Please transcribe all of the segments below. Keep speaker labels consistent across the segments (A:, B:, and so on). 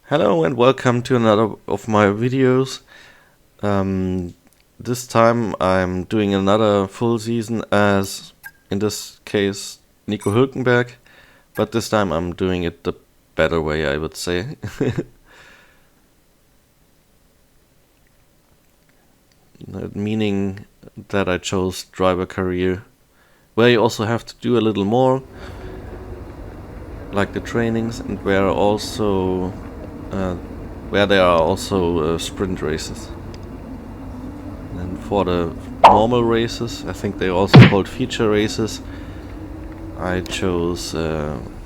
A: Hello and welcome to another of my videos. This time I'm doing another full season as, in this case, Nico Hülkenberg, but this time I'm doing it the better way, I would say. Meaning that I chose driver career, where you also have to do a little more, like the trainings, and where there are also sprint races. And for the normal races, I think they're also called feature races, I chose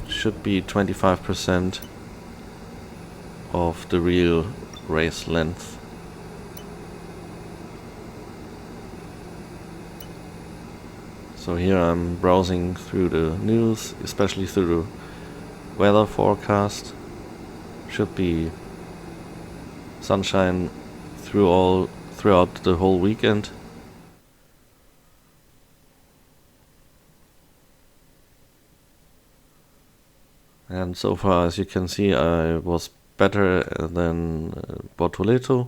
A: should be 25% of the real race length. So here I'm browsing through the news, especially through the weather forecast. Should be sunshine throughout the whole weekend. And so far, as you can see, I was better than Bortoleto.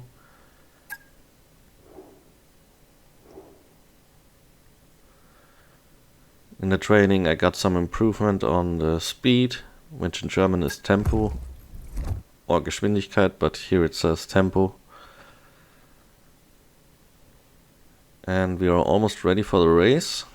A: In the training I got some improvement on the speed, which in German is Tempo or Geschwindigkeit, but here it says Tempo. And we are almost ready for the race.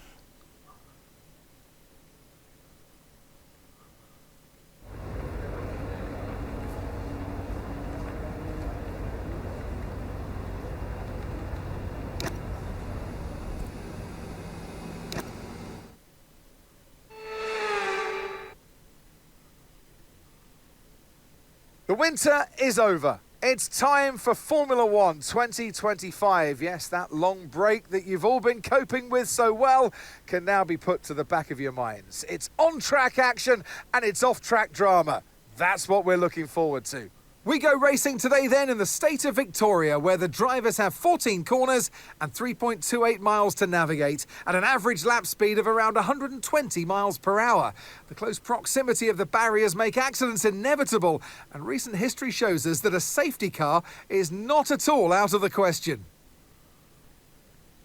B: The winter is over. It's time for Formula 1 2025. Yes, that long break that you've all been coping with so well can now be put to the back of your minds. It's on-track action and it's off-track drama. That's what we're looking forward to. We go racing today then in the state of Victoria, where the drivers have 14 corners and 3.28 miles to navigate at an average lap speed of around 120 miles per hour. The close proximity of the barriers make accidents inevitable, and recent history shows us that a safety car is not at all out of the question.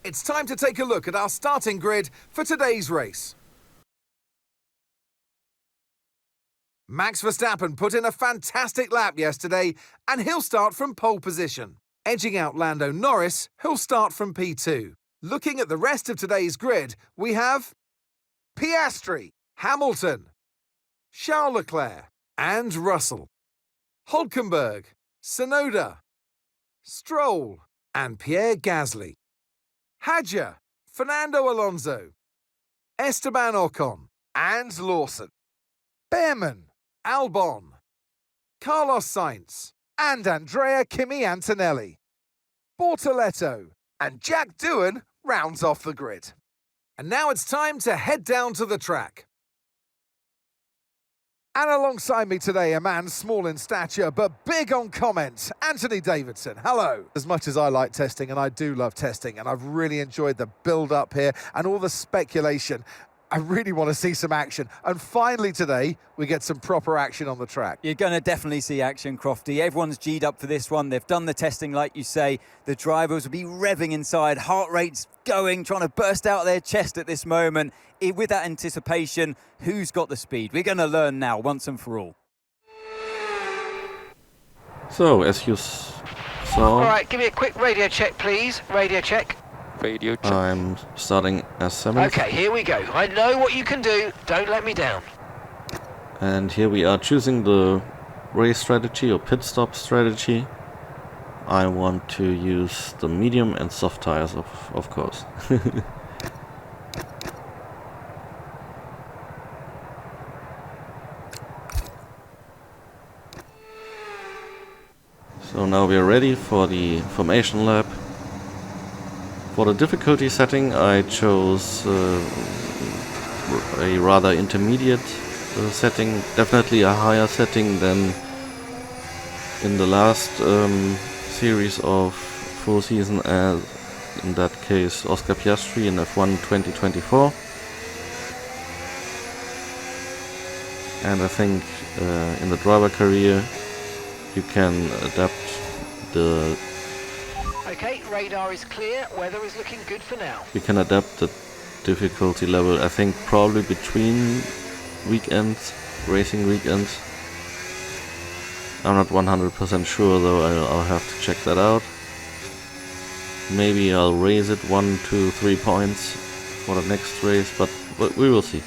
B: It's time to take a look at our starting grid for today's race. Max Verstappen put in a fantastic lap yesterday, and he'll start from pole position. Edging out Lando Norris, who'll start from P2. Looking at the rest of today's grid, we have Piastri, Hamilton, Charles Leclerc, and Russell. Hülkenberg, Tsunoda, Stroll, and Pierre Gasly. Hadjar, Fernando Alonso, Esteban Ocon, and Lawson. Behrman, Albon, Carlos Sainz, and Andrea Kimi Antonelli. Bortoleto and Jack Doohan rounds off the grid. And now it's time to head down to the track. And alongside me today, a man small in stature but big on comment, Anthony Davidson. Hello. As much as I like testing, and I do love testing, and I've really enjoyed the build-up here and all the speculation, I really want to see some action. And finally today, we get some proper action on the track.
C: You're going to definitely see action, Crofty. Everyone's G'd up for this one. They've done the testing, like you say. The drivers will be revving inside, heart rates going, trying to burst out their chest at this moment. With that anticipation, who's got the speed? We're going to learn now, once and for all.
A: So, as you saw...
D: All right, give me a quick radio check, please. Radio check.
C: Radio check.
A: I'm starting as 7th.
D: Okay, here we go. I know what you can do. Don't let me down.
A: And here we are choosing the race strategy or pit stop strategy. I want to use the medium and soft tires, of course. So now we are ready for the formation lap. For the difficulty setting, I chose a rather intermediate setting, definitely a higher setting than in the last series of full season, as in that case Oscar Piastri in F1 2024. And I think in the driver career you can adapt the
D: Okay, radar is clear. Weather is looking good for now.
A: the difficulty level. I think probably between weekends, racing weekends. I'm not 100% sure though. I'll have to check that out. Maybe I'll raise it 1, 2, 3 points for the next race, but we will see.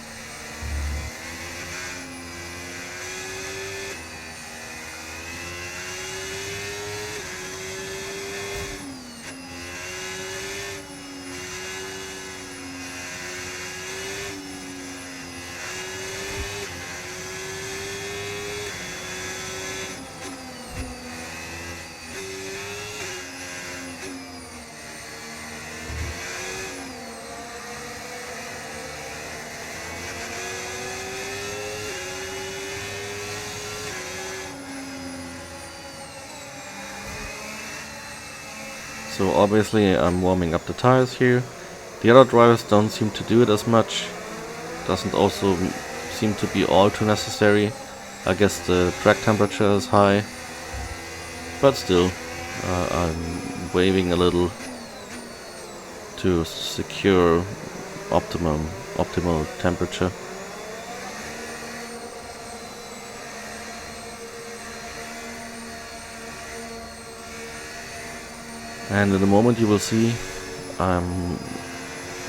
A: So obviously I'm warming up the tires here. The other drivers don't seem to do it as much. Doesn't also seem to be all too necessary. I guess the track temperature is high. But still, I'm waving a little to secure optimal temperature. And in a moment you will see I'm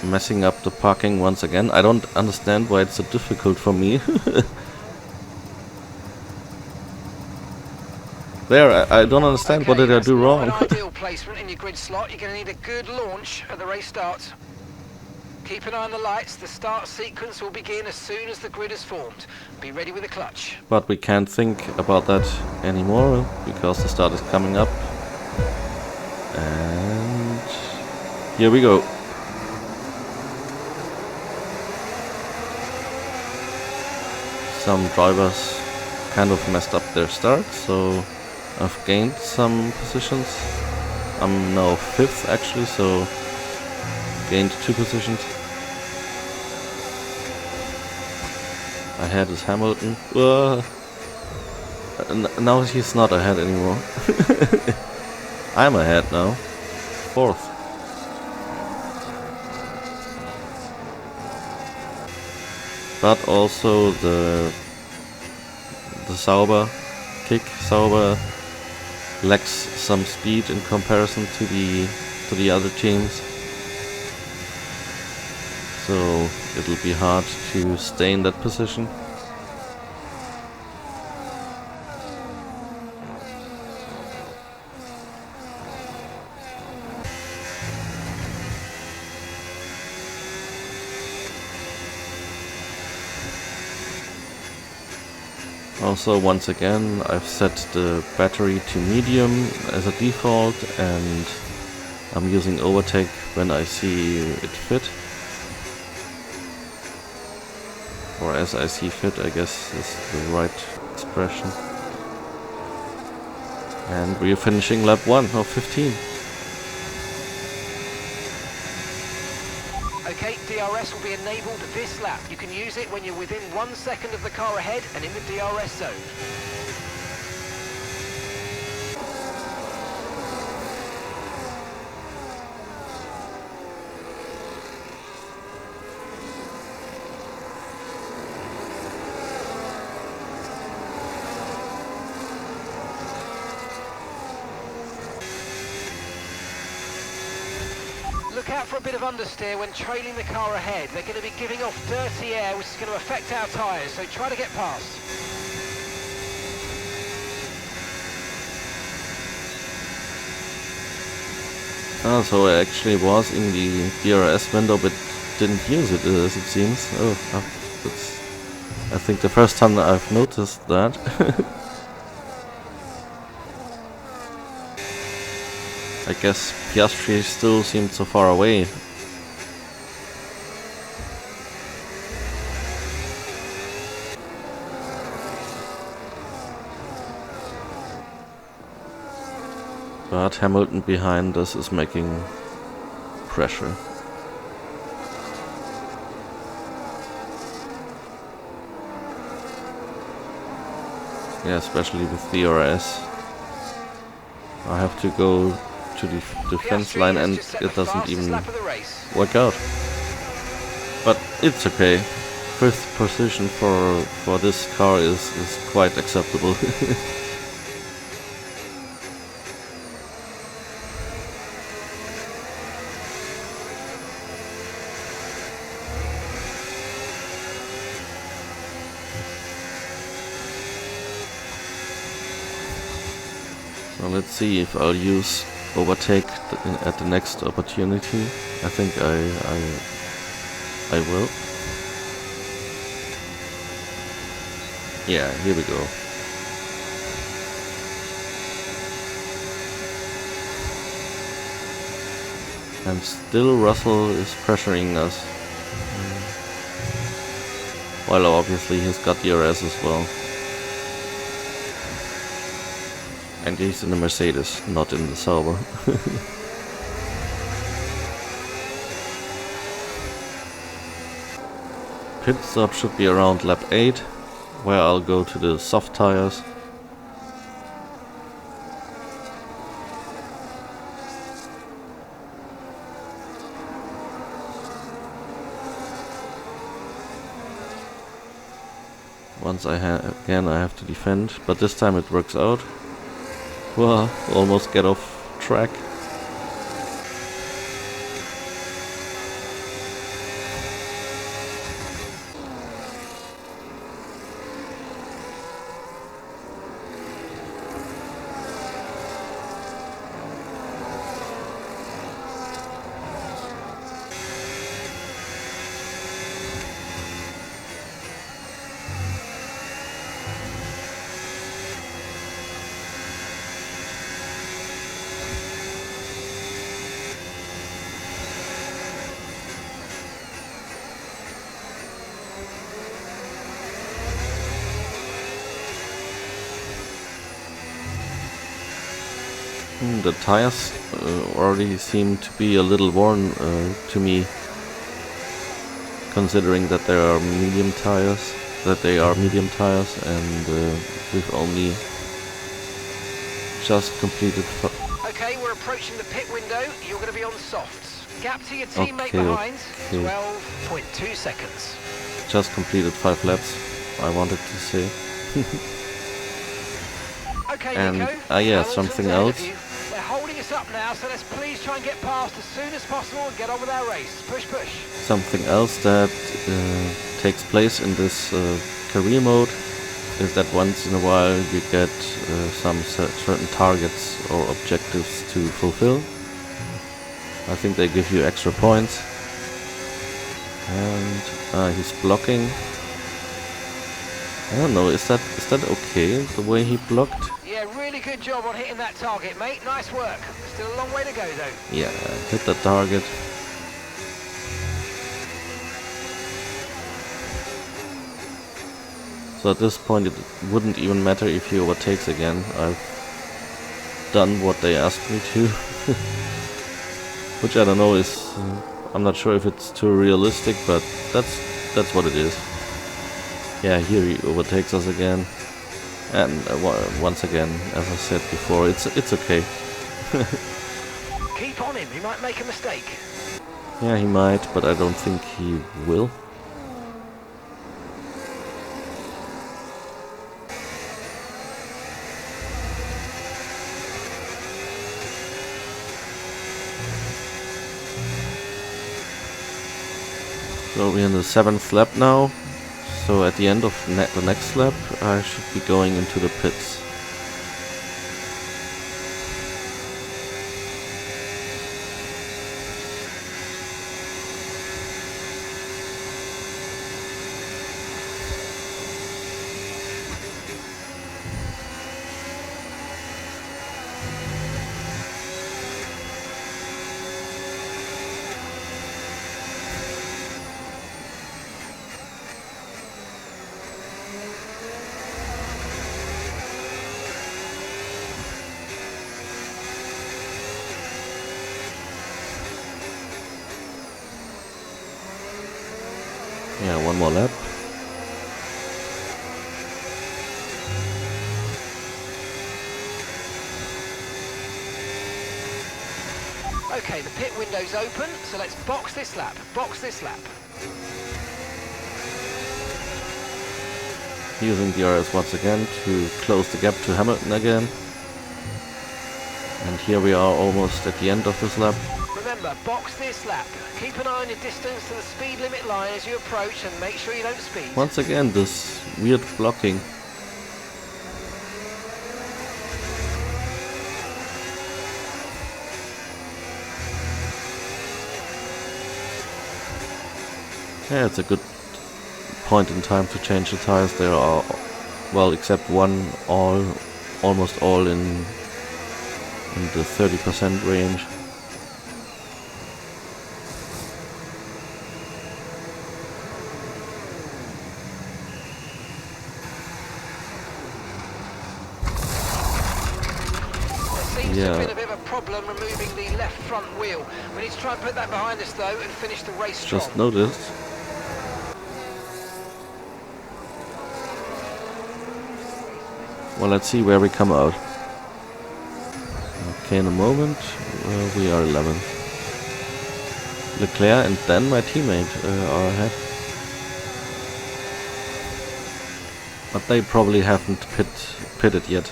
A: messing up the parking once again. I don't understand why it's so difficult for me. There, I don't understand.
D: Okay,
A: what did I do wrong?
D: Not an ideal placement in your grid slot. You're going to need a good launch at the race starts. Keep an eye on the lights. The start sequence will begin as soon as the grid is formed. Be ready with the clutch.
A: But we can't think about that anymore because the start is coming up. And here we go. Some drivers kind of messed up their start, so I've gained some positions. I'm now 5th actually, so gained 2 positions. Ahead is Hamilton. Now he's not ahead anymore. I'm ahead now. 4th. But also the Sauber lacks some speed in comparison to the other teams. So it'll be hard to stay in that position. Also, once again, I've set the battery to medium as a default, and I'm using overtake when I see it fit. Or as I see fit, I guess is the right expression. And we're finishing lap 1 of 15.
D: Okay, DRS will be enabled this lap. You can use it when you're within 1 second of the car ahead and in the DRS zone. Look out for a bit of understeer when trailing the car ahead. They're going to be giving off dirty air, which is going to affect our tyres, so try to get past.
A: Oh, so I actually was in the DRS window, but didn't use it, as it seems. Oh, that's, I think the first time that I've noticed that. I guess Piastri still seemed so far away. But Hamilton behind us is making pressure. Yeah, especially with DRS. I have to go to the defense line and it doesn't even work out. But it's okay. 5th position for this car is quite acceptable. So let's see if I'll use overtake at the next opportunity. I think I will. Yeah, here we go. And still Russell is pressuring us. While obviously he's got DRS as well. And he's in the Mercedes, not in the Sauber. Pit stop should be around lap 8, where I'll go to the soft tires. Once again I have to defend, but this time it works out. Well, almost get off track. The tires already seem to be a little worn to me, considering that they are medium tires. And we've only just completed.
D: Okay, we're approaching the pit window. You're going to be on softs. Gap to your teammate behind. 12.2 seconds.
A: Just completed 5 laps. I wanted to say.
D: Okay,
A: and
D: Nico,
A: yeah, something else.
D: They're holding us up now, so let's please try and get past as soon as possible and get on with our race. Push, push.
A: Something else that takes place in this career mode is that once in a while you get some certain targets or objectives to fulfill. I think they give you extra points. And he's blocking. I don't know, is that okay, the way he blocked?
D: Yeah, really good job on hitting that target, mate. Nice work. Still a long way to go, though.
A: Yeah, hit the target. So at this point it wouldn't even matter if he overtakes again. I've done what they asked me to. Which I don't know is... I'm not sure if it's too realistic, but that's what it is. Yeah, here he overtakes us again. And once again, as I said before, it's okay.
D: Keep on him, he might make a mistake.
A: Yeah, he might, but I don't think he will. So we're in the 7th lap now. So at the end of the next lap, I should be going into the pits. Yeah, one more lap.
D: Okay, the pit window's open, so let's box this lap. Box this lap.
A: Using DRS once again to close the gap to Hamilton again. And here we are almost at the end of this lap.
D: Remember, box this lap. Keep an eye on your distance to the speed limit line as you approach and make sure you don't speed.
A: Once again, this weird blocking. Yeah, it's a good point in time to change the tires. There are, well, except one, almost all in the 30% range.
D: Seems to have been a bit of a problem removing the left front wheel. We need to try and put that behind us though and finish the race strong.
A: Just noticed. Well, let's see where we come out. Okay, in a moment we are 11th. Leclerc and then my teammate are ahead. But they probably haven't pitted yet.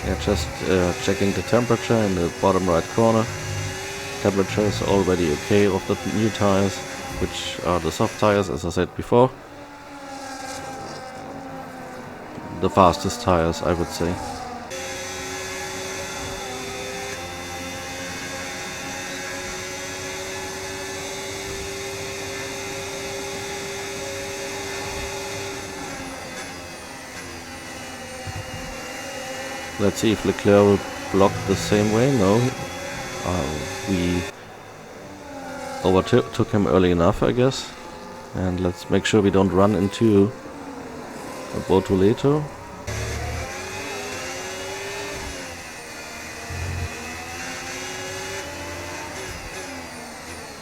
A: Yeah, just checking the temperature in the bottom right corner. Temperature is already okay of the new tires, which are the soft tires, as I said before. The fastest tires, I would say. Let's see if Leclerc will block the same way. No. We overtook him early enough, I guess. And let's make sure we don't run into a Bortoleto.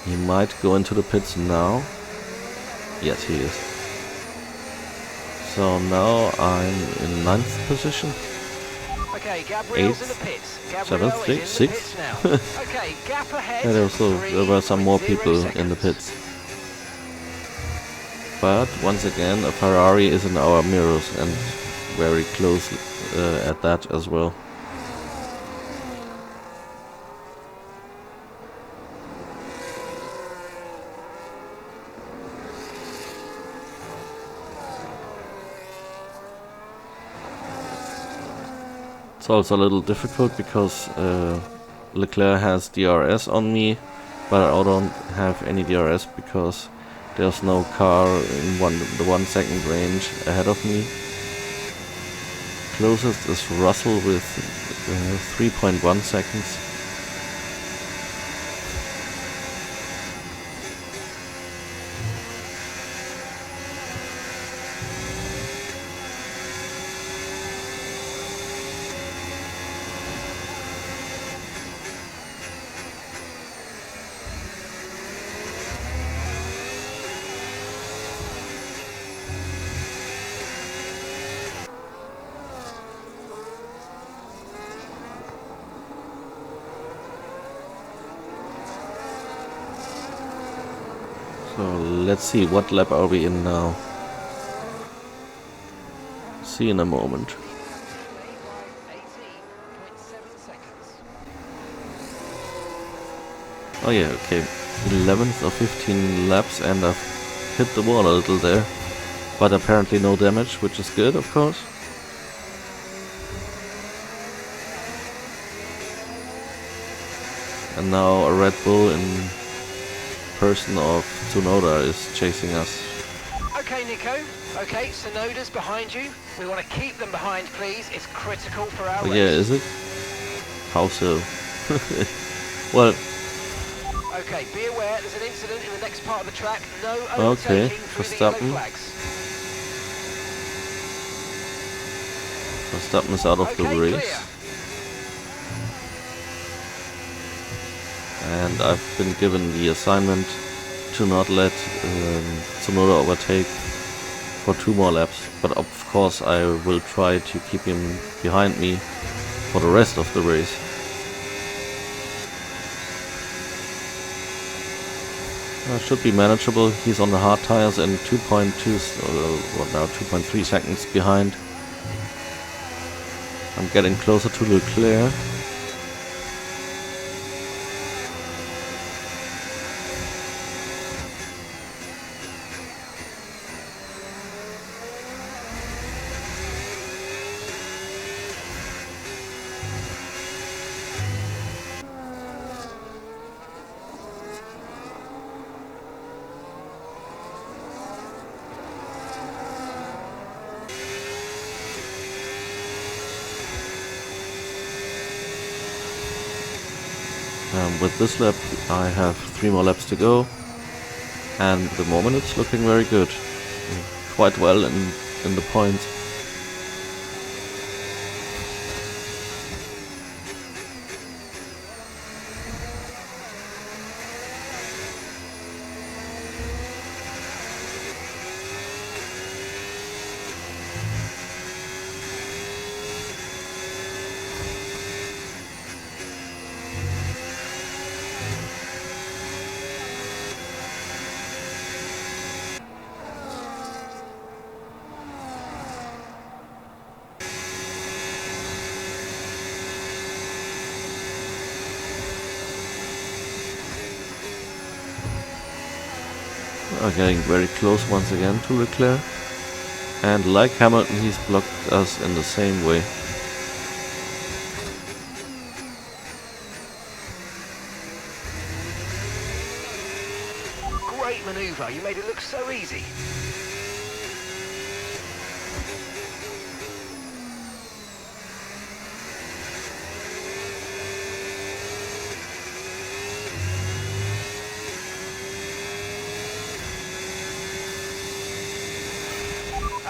A: He might go into the pits now. Yes, he is. So now I'm in 9th position.
D: Okay, Gabriel's in the pits. Gabriel
A: 7th,
D: is in the
A: 6th.
D: pits now. Okay, gap ahead.
A: Yeah, there were some more people
D: 3.0
A: in the
D: seconds.
A: pits. But once again, a Ferrari is in our mirrors and very close at that as well. It's also a little difficult because Leclerc has DRS on me, but I don't have any DRS because there's no car in the 1 second range ahead of me. Closest is Russell with 3.1 seconds. So let's see, what lap are we in now? See in a moment. Oh yeah, okay. 11th of 15 laps and I've hit the wall a little there. But apparently no damage, which is good, of course. And now a Red Bull in person of Tsunoda is chasing us.
D: Okay, Nico. Okay, Tsunoda's behind you. We want to keep them behind, please. It's critical for our race.
A: Yeah, is it? How so? Well,
D: okay, be aware there's an incident in the next part of the track. No
A: okay,
D: overtaking through the yellow
A: Verstappen.
D: flags.
A: Verstappen is out of the race.
D: Clear.
A: And I've been given the assignment to not let Tsunoda overtake for 2 more laps, but of course I will try to keep him behind me for the rest of the race. Should be manageable. He's on the hard tires and 2.3 seconds behind. I'm getting closer to Leclerc. With this lap I have 3 more laps to go, and at the moment it's looking very good. Quite well in the points. Are getting very close once again to Leclerc, and like Hamilton he's blocked us in the same way.
D: Great manoeuvre, you made it look so easy.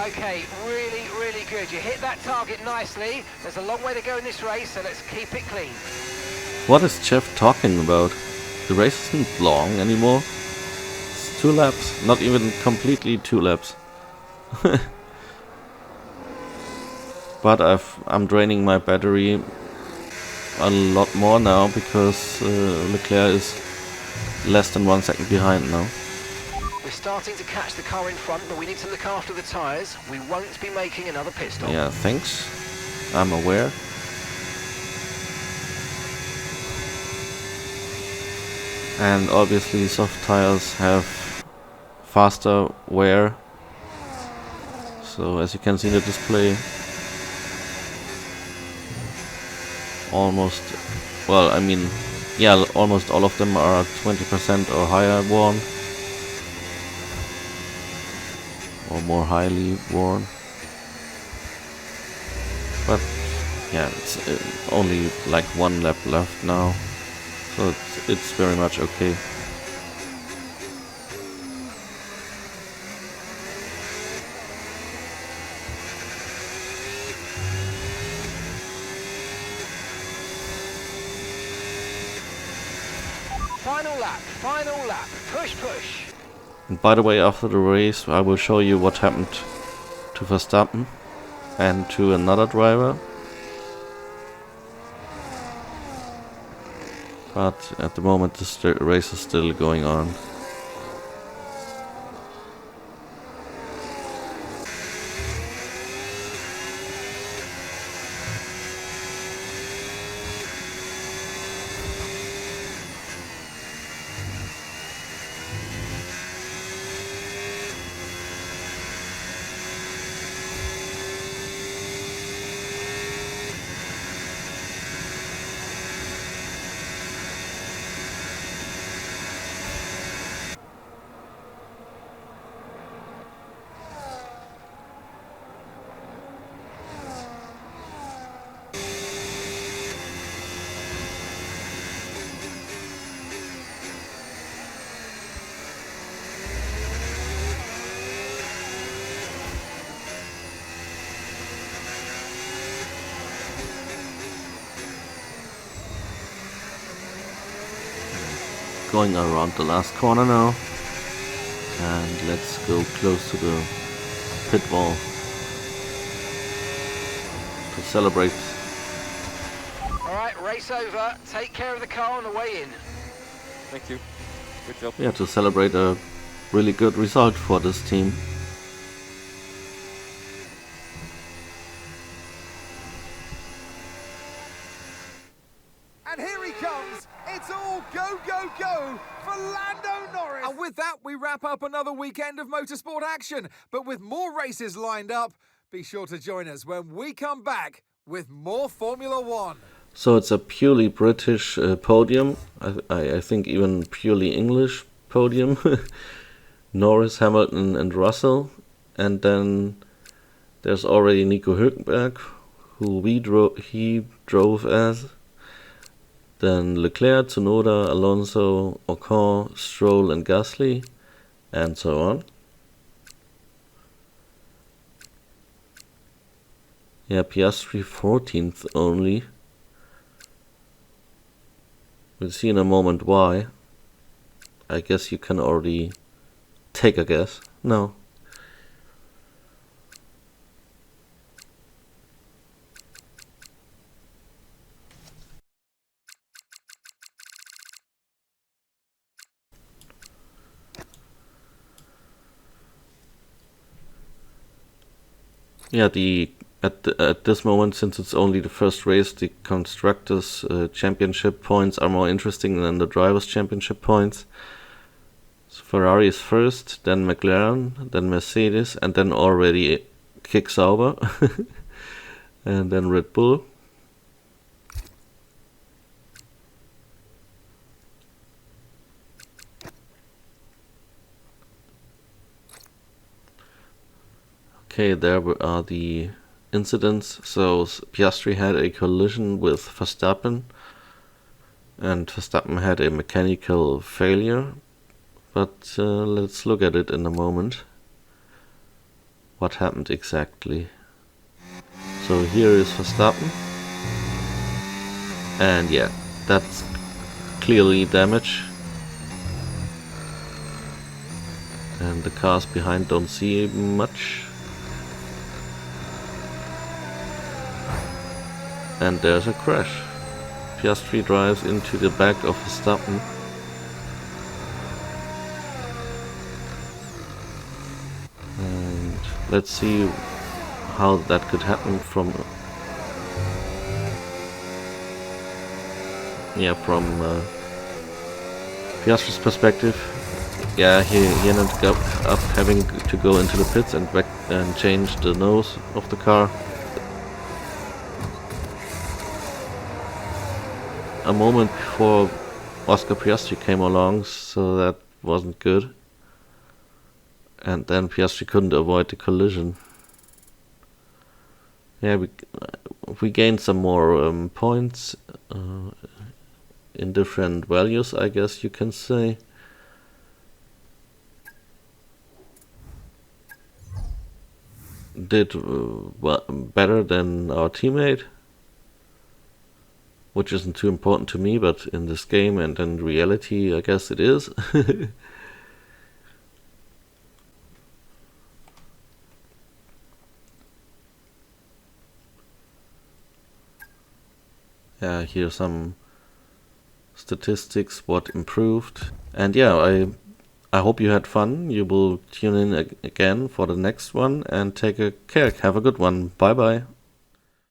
D: Okay, really, really good. You hit that target nicely. There's a long way to go in this race, so let's keep it clean.
A: What is Jeff talking about? The race isn't long anymore. It's 2 laps, not even completely 2 laps. But I'm draining my battery a lot more now because Leclerc is less than 1 second behind now.
D: We're starting to catch the car in front, but we need to look after the tyres. We won't be making another pit stop.
A: Yeah, thanks. I'm aware. And obviously soft tires have faster wear. So as you can see in the display, almost all of them are 20% or higher worn. Or more highly worn. But yeah, it's only like 1 lap left now, so it's very much okay.
D: Final lap, push, push.
A: And by the way, after the race I will show you what happened to Verstappen and to another driver. But at the moment the race is still going on. Going around the last corner now, and let's go close to the pit wall to celebrate.
D: Alright, race over. Take care of the car on the way in.
C: Thank you. Good job.
A: Yeah, to celebrate a really good result for this team.
B: And here he comes. It's all go, go, go for Lando Norris. And with that, we wrap up another weekend of motorsport action. But with more races lined up, be sure to join us when we come back with more Formula One.
A: So it's a purely British podium. I think even purely English podium. Norris, Hamilton and Russell. And then there's already Nico Hülkenberg, who he drove as. Then Leclerc, Tsunoda, Alonso, Ocon, Stroll and Gasly, and so on. Yeah, Piastri 14th only. We'll see in a moment why. I guess you can already take a guess. No. Yeah, at this moment, since it's only the first race, the Constructors' Championship points are more interesting than the Drivers' Championship points. So Ferrari is first, then McLaren, then Mercedes, and then already kick Sauber, and then Red Bull. Okay, there are the incidents. So Piastri had a collision with Verstappen, and Verstappen had a mechanical failure. But let's look at it in a moment. What happened exactly? So here is Verstappen, and yeah, that's clearly damage. And the cars behind don't see much. And there's a crash. Piastri drives into the back of Verstappen. And let's see how that could happen from Piastri's perspective. Yeah, he ended up having to go into the pits and change the nose of the car. A moment before Oscar Piastri came along, so that wasn't good. And then Piastri couldn't avoid the collision. Yeah, we gained some more points in different values, I guess you can say. Did better than our teammate, which isn't too important to me, but in this game and in reality, I guess it is. Yeah, here's some statistics, what improved. And yeah, I hope you had fun. You will tune in again for the next one, and take care. Have a good one. Bye bye.